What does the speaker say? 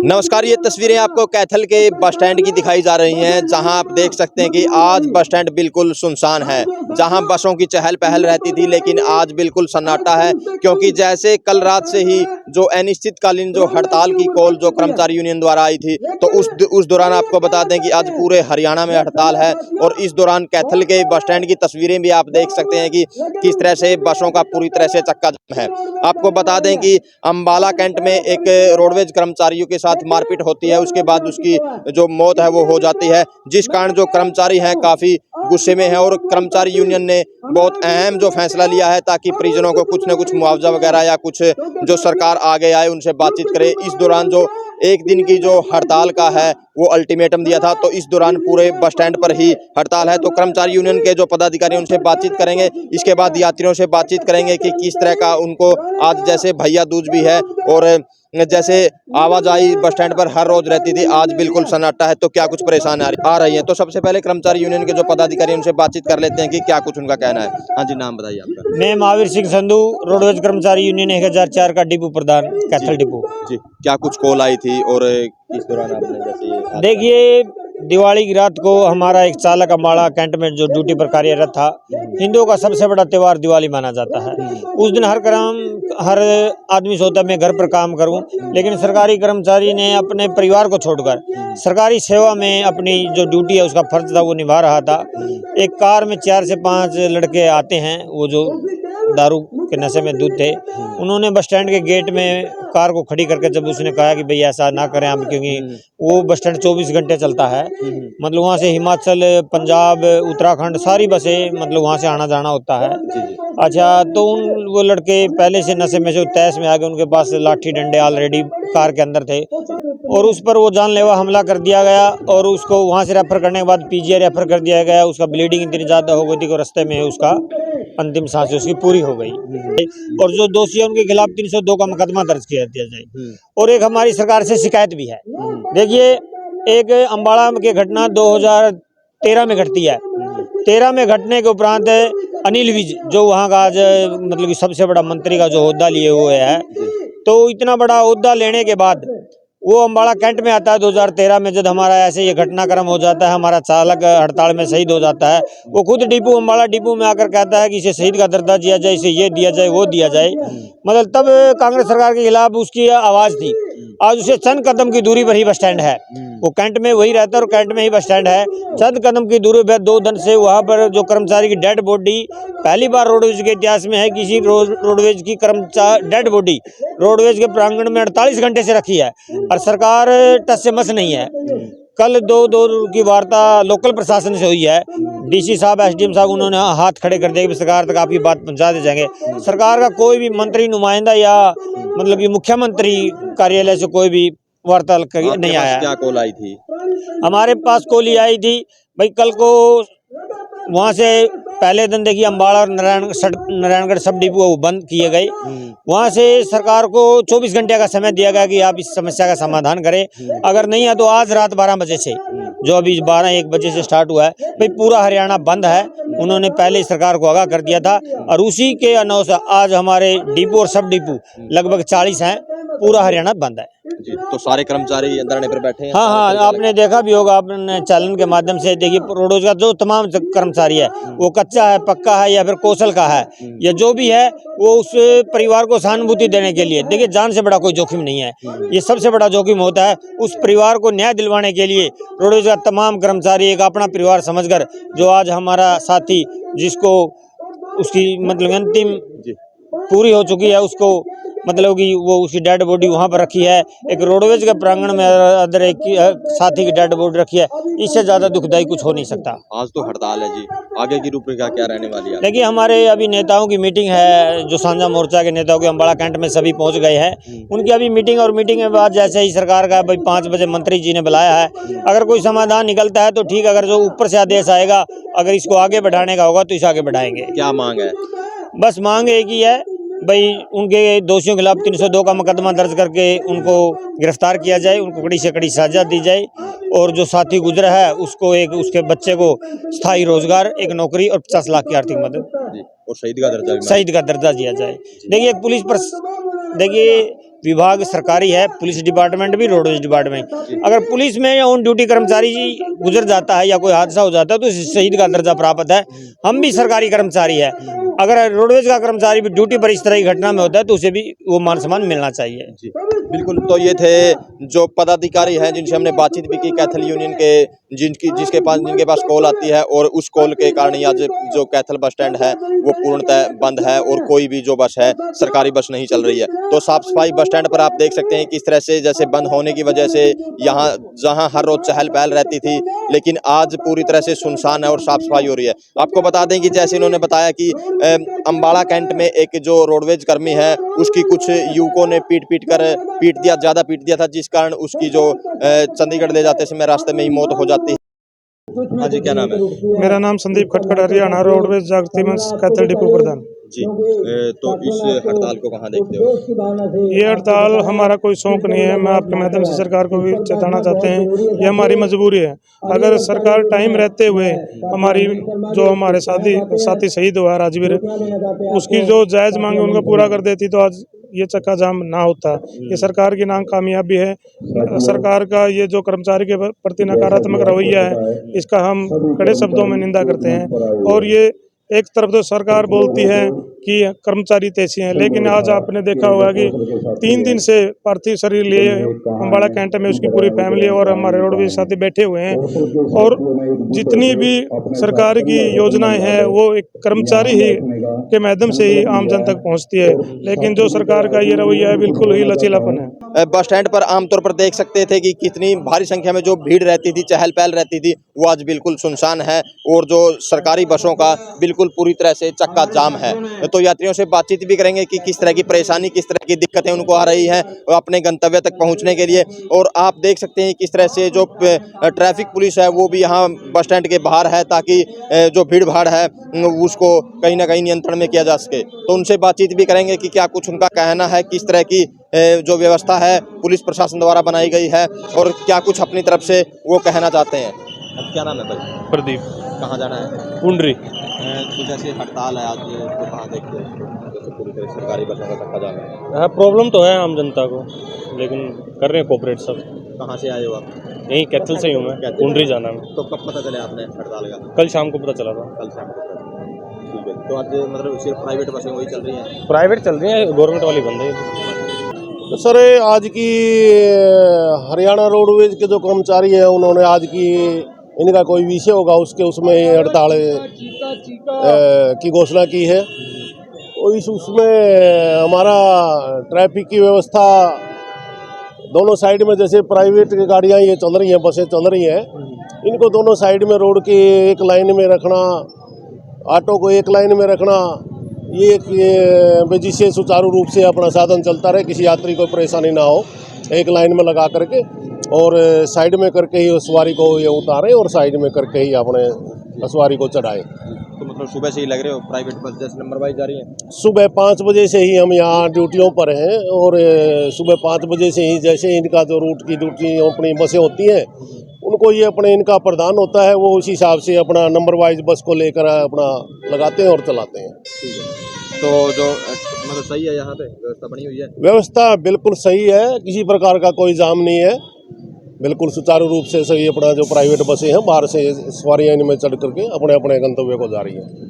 नमस्कार, ये तस्वीरें आपको कैथल के बस स्टैंड की दिखाई जा रही हैं, जहां आप देख सकते हैं कि आज बस स्टैंड बिल्कुल सुनसान है। जहां बसों की चहल पहल रहती थी, लेकिन आज बिल्कुल सन्नाटा है, क्योंकि जैसे कल रात से ही जो अनिश्चितकालीन जो हड़ताल की कॉल जो कर्मचारी यूनियन द्वारा आई थी, तो उस दौरान आपको बता दें कि आज पूरे हरियाणा में हड़ताल है। और इस दौरान कैथल के बस स्टैंड की तस्वीरें भी आप देख सकते हैं कि किस तरह से बसों का पूरी तरह से चक्का जाम है। आपको बता दें कि अंबाला कैंट में एक रोडवेज कर्मचारियों के साथ मारपीट होती है, उसके बाद उसकी जो मौत है वो हो जाती है, जिस कारण जो कर्मचारी हैं काफ़ी गुस्से में हैं। और कर्मचारी यूनियन ने बहुत अहम जो फैसला लिया है ताकि परिजनों को कुछ न कुछ मुआवजा वगैरह या कुछ जो सरकार आगे आए उनसे बातचीत करे। इस दौरान जो एक दिन की जो हड़ताल का है वो अल्टीमेटम दिया था, तो इस दौरान पूरे बस स्टैंड पर ही हड़ताल है। तो कर्मचारी यूनियन के जो पदाधिकारी उनसे बातचीत करेंगे, इसके बाद यात्रियों से बातचीत करेंगे कि किस तरह का उनको आज जैसे भैया दूज भी है और जैसे आवाजाही बस स्टैंड पर हर रोज रहती थी, आज बिल्कुल सन्नाटा है, तो क्या कुछ परेशानी आ रही है। तो सबसे पहले कर्मचारी यूनियन के जो पदाधिकारी उनसे बातचीत कर लेते हैं कि क्या कुछ उनका कहना है। हाँ जी, नाम बताइए आपका। मैं महावीर सिंह संधू, रोडवेज कर्मचारी यूनियन 1004 का डिपो प्रधान, कैथल डिपो जी, क्या कुछ कॉल आई थी और किस दौरान आपने जैसे देखिए, दिवाली की रात को हमारा एक चालक अम्बाड़ा कैंट में जो ड्यूटी पर कार्यरत था, हिंदुओं का सबसे बड़ा त्यौहार दिवाली माना जाता है। उस दिन हर आदमी सोचता है मैं घर पर काम करूं, लेकिन सरकारी कर्मचारी ने अपने परिवार को छोड़कर सरकारी सेवा में अपनी जो ड्यूटी है उसका फर्ज था वो निभा रहा था। एक कार में 4 से 5 लड़के आते हैं, वो जो दारू के नशे में धुत थे। उन्होंने बस स्टैंड के गेट में कार को खड़ी करके जब उसने कहा कि भैया ऐसा ना करें आप, क्योंकि वो बस स्टैंड 24 घंटे चलता है, मतलब वहाँ से हिमाचल, पंजाब, उत्तराखंड सारी बसें मतलब वहाँ से आना जाना होता है। अच्छा, तो वो लड़के पहले से नशे में से तैश में आ गए, उनके पास लाठी डंडे ऑलरेडी कार के अंदर थे और उस पर वो जानलेवा हमला कर दिया गया और उसको वहाँ से रेफर करने के बाद पीजीआई रेफर कर दिया गया। उसका ब्लीडिंग इतनी ज़्यादा हो गई थी कि रास्ते में उसका अंतिम सांस उसकी पूरी हो गई। और जो दोषी है उनके खिलाफ 302 का मुकदमा दर्ज किया दिया जाए। और एक हमारी सरकार से शिकायत भी है। देखिए, एक अम्बाड़ा की घटना 2013 में घटती है। 13 में घटने के उपरांत अनिल विज जो वहाँ का आज मतलब कि सबसे बड़ा मंत्री का जो ओहदा लिए हुए है, तो इतना बड़ा ओहदा लेने के बाद वो अम्बाड़ा कैंट में आता है 2013 में। जब हमारा ऐसे ये घटनाक्रम हो जाता है, हमारा चालक हड़ताल में शहीद हो जाता है, वो खुद अम्बाड़ा डिपो में आकर कहता है कि इसे शहीद का दर्जा दिया जाए, इसे ये दिया जाए, वो दिया जाए। मतलब तब कांग्रेस सरकार के खिलाफ उसकी आवाज़ थी। आज उसे चंद कदम की दूरी पर ही बस स्टैंड है, वो कैंट में वही रहता है और कैंट में ही बस स्टैंड है। चंद कदम की दूरी पर 2 दिन से वहाँ पर जो कर्मचारी की डेड बॉडी पहली बार रोडवेज के इतिहास में है, किसी रोडवेज की कर्मचारी डेड बॉडी रोडवेज के प्रांगण में 48 घंटे से रखी है और सरकार टस से मस नहीं है। कल दो की वार्ता लोकल प्रशासन से हुई है, डीसी साहब, एसडीएम साहब, उन्होंने हाथ खड़े कर दिए कि सरकार तक आपकी बात पहुंचा दे जाएंगे। सरकार का कोई भी मंत्री नुमाइंदा या मतलब कि मुख्यमंत्री कार्यालय से कोई भी वार्ता नहीं आया। क्या कॉल आई थी? हमारे पास कॉल आई थी भाई, कल को वहाँ से पहले दिन देखिए अम्बाड़ा और नारायणगढ़ सब डिपो वो बंद किए गए। वहाँ से सरकार को 24 घंटे का समय दिया गया कि आप इस समस्या का समाधान करें। अगर नहीं है तो आज रात 12 बजे से, जो अभी 12-1 बजे से स्टार्ट हुआ है भाई, पूरा हरियाणा बंद है। उन्होंने पहले ही सरकार को आगाह कर दिया था और उसी के अनुसार आज हमारे डिपो और सब डिपो लगभग 40 हैं, पूरा हरियाणा बंद है जी। तो सारे कर्मचारी धरने पर बैठे हैं? हाँ, आपने देखा भी होगा, आपने चैनल के माध्यम से देखिए, रोडवेज का जो तमाम कर्मचारी है वो कच्चा है, पक्का है या फिर कौशल का है, या जो भी है वो उस परिवार को सहानुभूति देने के लिए, देखिए जान से बड़ा कोई जोखिम नहीं है, ये सबसे बड़ा जोखिम होता है। उस परिवार को न्याय दिलवाने के लिए रोडवेज का तमाम कर्मचारी एक अपना परिवार समझकर, जो आज हमारा साथी जिसको उसकी मतलब अंतिम पूरी हो चुकी है, उसको मतलब कि वो उसकी डेड बॉडी वहाँ पर रखी है, एक रोडवेज के प्रांगण में अदर एक साथी की डेड बॉडी रखी है, इससे ज़्यादा दुखदायी कुछ हो नहीं सकता। आज तो हड़ताल है जी, आगे की रूपरेखा क्या रहने वाली है? देखिए, हमारे अभी नेताओं की मीटिंग है, जो साझा मोर्चा के नेताओं के अम्बाड़ा कैंट में सभी पहुँच गए हैं, उनकी अभी मीटिंग, और मीटिंग के बाद जैसे ही सरकार का भाई 5 बजे मंत्री जी ने बुलाया है, अगर कोई समाधान निकलता है तो ठीक, अगर जो ऊपर से आदेश आएगा अगर इसको आगे बढ़ाने का होगा तो इसे आगे बढ़ाएंगे। क्या मांग है? बस मांग एक ही है भाई, उनके दोषियों के खिलाफ 302 का मुकदमा दर्ज करके उनको गिरफ्तार किया जाए, उनको कड़ी से कड़ी सजा दी जाए, और जो साथी गुजरा है उसको एक उसके बच्चे को स्थायी रोजगार, एक नौकरी और 50 लाख की आर्थिक मदद और शहीद का दर्जा दिया जाए। देखिए, एक पुलिस पर देखिए विभाग सरकारी है, पुलिस डिपार्टमेंट भी, रोडवेज डिपार्टमेंट। अगर पुलिस में या ऑन ड्यूटी कर्मचारी गुजर जाता है या कोई हादसा हो जाता है तो शहीद का दर्जा प्राप्त है। हम भी सरकारी कर्मचारी है, अगर रोडवेज का कर्मचारी भी ड्यूटी पर इस तरह की घटना में होता है तो उसे भी वो मान सम्मान मिलना चाहिए। जी बिल्कुल। तो ये थे जो पदाधिकारी हैं जिनसे हमने बातचीत भी की कैथल यूनियन के, जिनके पास कॉल आती है, और उस कॉल के कारण ही आज जो कैथल बस स्टैंड है वो पूर्णतः बंद है और कोई भी जो बस है सरकारी बस नहीं चल रही है। तो साफ सफाई बस स्टैंड पर आप देख सकते हैं किस तरह से, जैसे बंद होने की वजह से यहाँ जहाँ हर रोज चहल पहल रहती थी, लेकिन आज पूरी तरह से सुनसान है और साफ सफाई हो रही है। आपको बता दें कि जैसे इन्होंने बताया कि अम्बाड़ा कैंट में एक जो रोडवेज कर्मी है उसकी कुछ युवकों ने ज्यादा पीट दिया था, जिस कारण उसकी जो चंडीगढ़ ले जाते समय रास्ते में ही मौत हो जाती है। हाँ जी, क्या नाम है? मेरा नाम संदीप खटखड़, हरियाणा रोडवेज जागृति मंच कैथल डिपो प्रधान जी। तो इस हड़ताल को कहाँ देखते हो? ये हड़ताल हमारा कोई शौक नहीं है। मैं आपके माध्यम से सरकार को भी चेताना चाहते हैं, ये हमारी मजबूरी है। अगर सरकार टाइम रहते हुए हमारे साथी शहीद हुआ राजवीर, उसकी जो जायज मांगे उनको पूरा कर देती तो आज ये चक्का जाम ना होता। ये सरकार की नाकामयाबी है। सरकार का ये जो कर्मचारी के प्रति नकारात्मक रवैया है, इसका हम कड़े शब्दों में निंदा करते हैं। और ये एक तरफ तो सरकार बोलती है कि कर्मचारी तेजी हैं, लेकिन आज आपने देखा होगा कि 3 दिन से पार्थिव शरीर लिए अम्बाड़ा कैंट में उसकी पूरी फैमिली और हमारे रोडवेज साथी बैठे हुए हैं। और जितनी भी सरकार की योजनाएं हैं वो एक कर्मचारी ही के माध्यम से ही आम जन तक पहुंचती है, लेकिन जो सरकार का ये रवैया है बिल्कुल ही लचीलापन है। बस स्टैंड पर आमतौर पर देख सकते थे कि कितनी भारी संख्या में जो भीड़ रहती थी, चहल पहल रहती थी, वो आज बिल्कुल सुनसान है और जो सरकारी बसों का बिल्कुल पूरी तरह से चक्का जाम है। तो यात्रियों से बातचीत भी करेंगे कि किस तरह की परेशानी, किस तरह की दिक्कतें उनको आ रही हैं अपने गंतव्य तक पहुंचने के लिए। और आप देख सकते हैं किस तरह से जो ट्रैफिक पुलिस है वो भी यहाँ बस स्टैंड के बाहर है, ताकि जो भीड़ भाड़ है उसको कहीं ना कहीं नियंत्रण में किया जा सके। तो उनसे बातचीत भी करेंगे कि क्या कुछ उनका कहना है, किस तरह की जो व्यवस्था है पुलिस प्रशासन द्वारा बनाई गई है और क्या कुछ अपनी तरफ से वो कहना चाहते हैं। क्या नाम है भाई? प्रदीप। कहाँ जाना है? पुंडरी। तो जैसे हड़ताल है आज, तो कहाँ देखते हैं जैसे पूरी तरह सरकारी बसों का चक्का जाम है? प्रॉब्लम तो है आम जनता को, लेकिन कर रहे हैं कोऑपरेट सब। कहाँ से आए हो आप? यहीं कैथल से ही हूँ मैं, पुंडरी जाना है। तो कब पता चले आपने हड़ताल का? कल शाम को पता चला था। कल शाम को। ठीक है। तो आज मतलब सिर्फ प्राइवेट बसें वही चल रही हैं? प्राइवेट चल रही है, गवर्नमेंट वाली बंद है। तो सर आज की हरियाणा रोडवेज के जो कर्मचारी हैं उन्होंने आज की इनका कोई विषय होगा उसमें हड़ताल की घोषणा की है। और उसमें हमारा ट्रैफिक की व्यवस्था दोनों साइड में, जैसे प्राइवेट गाड़ियां ये चल रही हैं, बसें चल रही हैं, इनको दोनों साइड में रोड की एक लाइन में रखना, ऑटो को एक लाइन में रखना, ये जिससे सुचारू रूप से अपना साधन चलता रहे, किसी यात्री को परेशानी ना हो, एक लाइन में लगा करके और साइड में करके ही सवारी को ये उतारें और साइड में करके ही अपने सवारी को चढ़ाएं। तो मतलब सुबह से ही लग रहे हो प्राइवेट बस जैसे नंबर वाइज जा रही है? सुबह 5 बजे से ही हम यहाँ ड्यूटियों पर हैं और सुबह 5 बजे से ही जैसे इनका जो रूट की ड्यूटी अपनी बसें होती हैं उनको ये अपने इनका प्रदान होता है, वो उसी हिसाब से अपना नंबर वाइज बस को लेकर अपना लगाते हैं और चलाते हैं। ठीक है। तो जो मतलब सही है, यहाँ पे व्यवस्था बनी हुई है? व्यवस्था बिल्कुल सही है, किसी प्रकार का कोई जाम नहीं है, बिल्कुल सुचारू रूप से सही अपना जो प्राइवेट बसें हैं बाहर से सवारियाँ इनमें चढ़ करके अपने अपने गंतव्य को जा रही हैं।